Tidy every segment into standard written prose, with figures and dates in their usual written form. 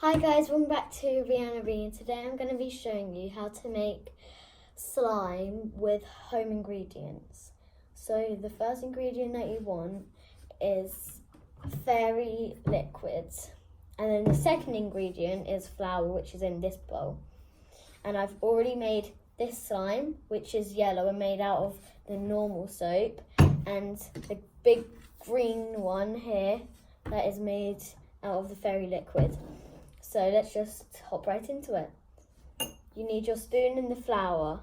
Hi guys, welcome back to Rihanna B, and today I'm going to be showing you how to make slime with home ingredients. So the first ingredient that you want is fairy liquids, and then the second ingredient is flour, which is in this bowl. And I've already made this slime, which is yellow and made out of the normal soap, and the big green one here that is made out of the fairy liquid. So let's just hop right into it. You need your spoon and the flour,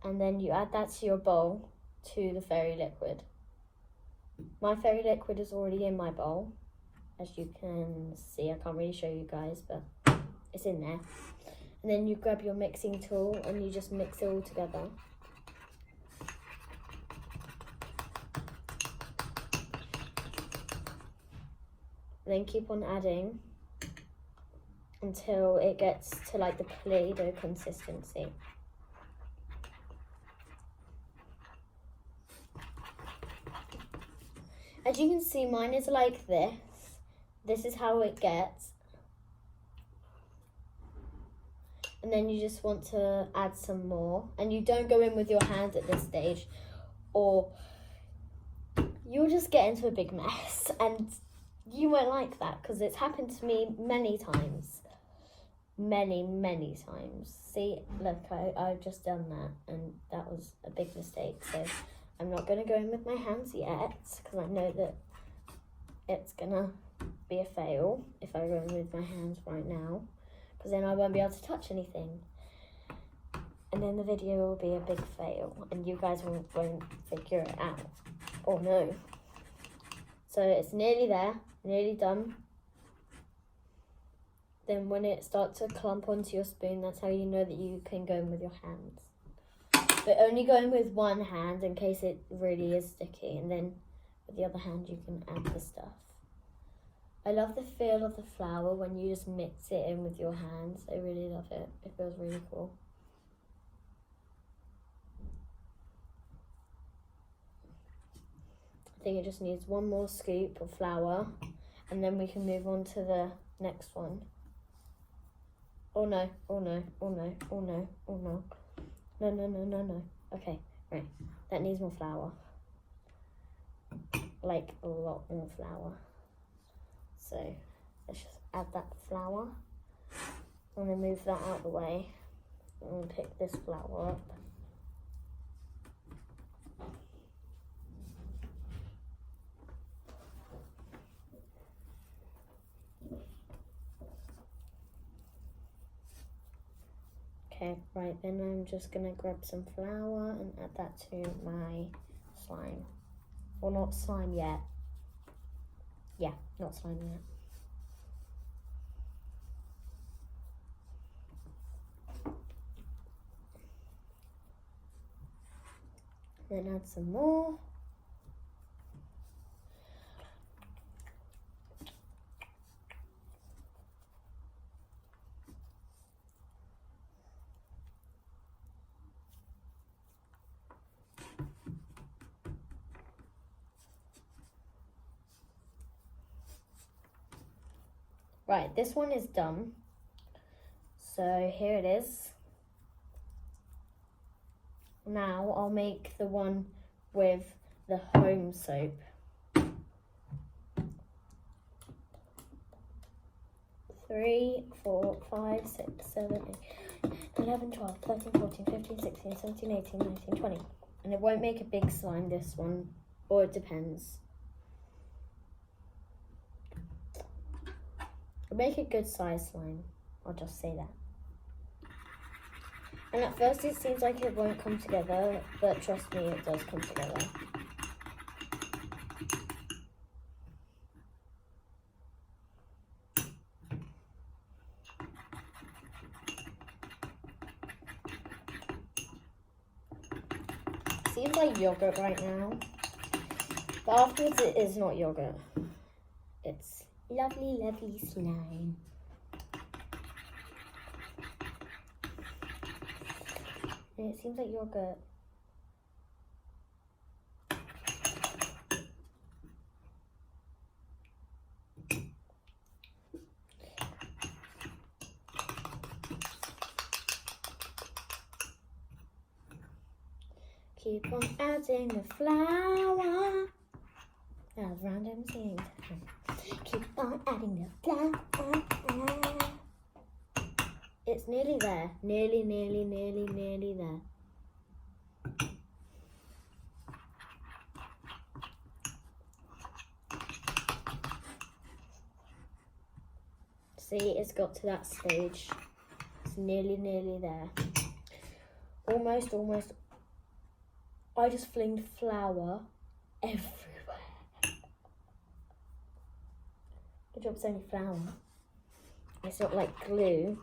and then you add that to your bowl to the fairy liquid. My fairy liquid is already in my bowl. As you can see, I can't really show you guys, but it's in there. And then you grab your mixing tool and you just mix it all together. And then keep on adding until it gets to like the Play-Doh consistency. As you can see, mine is like this. This is how it gets. And then you just want to add some more. And you don't go in with your hand at this stage, or you'll just get into a big mess. And you won't like that, because it's happened to me many times. Many times. See, look, I've just done that, and that was a big mistake. So I'm not going to go in with my hands yet, because I know that it's going to be a fail if I go in with my hands right now, because then I won't be able to touch anything. And then the video will be a big fail, and you guys won't figure it out. Oh no. So it's nearly there, nearly done. Then when it starts to clump onto your spoon, that's how you know that you can go in with your hands. But only go in with one hand in case it really is sticky, and then with the other hand you can add the stuff. I love the feel of the flour when you just mix it in with your hands. I really love it. It feels really cool. I think it just needs one more scoop of flour, and then we can move on to the next one. Oh no, oh no, oh no, oh no, oh no. No. Okay, right. That needs more flour. Like a lot more flour. So let's just add that flour. I'm gonna move that out of the way and pick this flour up. Okay, right, then I'm just gonna grab some flour and add that to my slime. Well, not slime yet. Yeah, not slime yet. Then add some more. Right, this one is done. So here it is. Now I'll make the one with the home soap. 3, 4, 5, 6, 7, 8, 11, 12, 13, 14, 15, 16, 17, 18, 19, 20. And it won't make a big slime, this one, or it depends. It'll make a good size slime, I'll just say that. And at first it seems like it won't come together, but trust me, it does come together. Seems like yogurt right now, but afterwards it is not yogurt. It's lovely slime. And it seems like yogurt. Keep on adding the flour. As random singing. Keep on adding the flour. It's nearly there. Nearly there. See, it's got to that stage. It's nearly there. Almost. I just flinged flour everywhere. Good job, it's only flour. It's not like glue.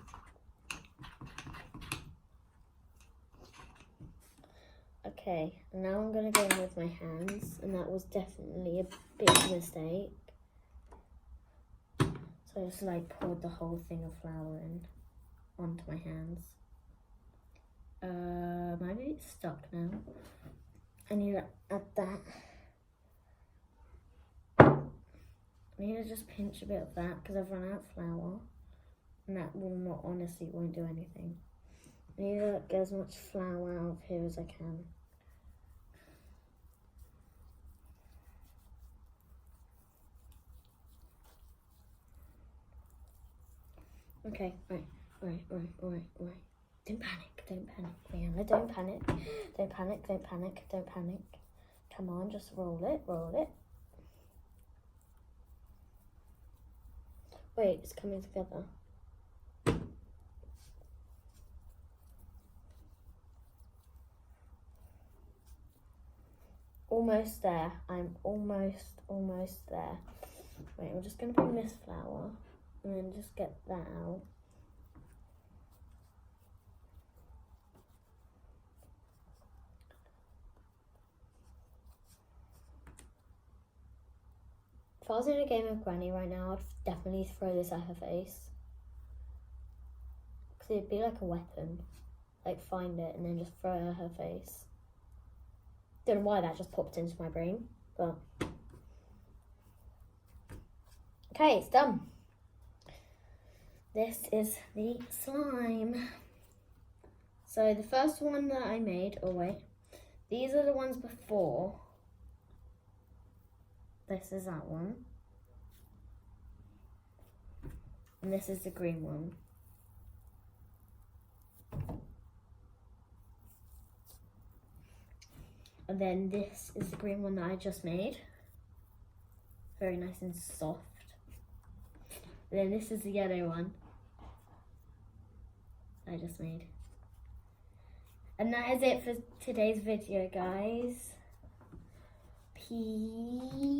Okay, now I'm gonna go in with my hands, and that was definitely a big mistake. So I just like poured the whole thing of flour in onto my hands. Maybe it's stuck now. I need to add that. I need to just pinch a bit of that because I've run out of flour, and that will not, honestly, won't do anything. I need to get as much flour out of here as I can. Okay, right. Don't panic, Rihanna, don't panic. Don't panic. Come on, just roll it. Wait, it's coming together. Almost there. I'm almost there. Wait, I'm just gonna bring this flour and then just get that out. If I was in a game of Granny right now, I'd definitely throw this at her face. Because it'd be like a weapon. Like, find it and then just throw it at her face. Don't know why that just popped into my brain, but... Okay, it's done. This is the slime. So the first one that I made, oh wait, these are the ones before. This is that one. And this is the green one. And then this is the green one that I just made. Very nice and soft. And then this is the yellow one I just made. And that is it for today's video, guys. Peace.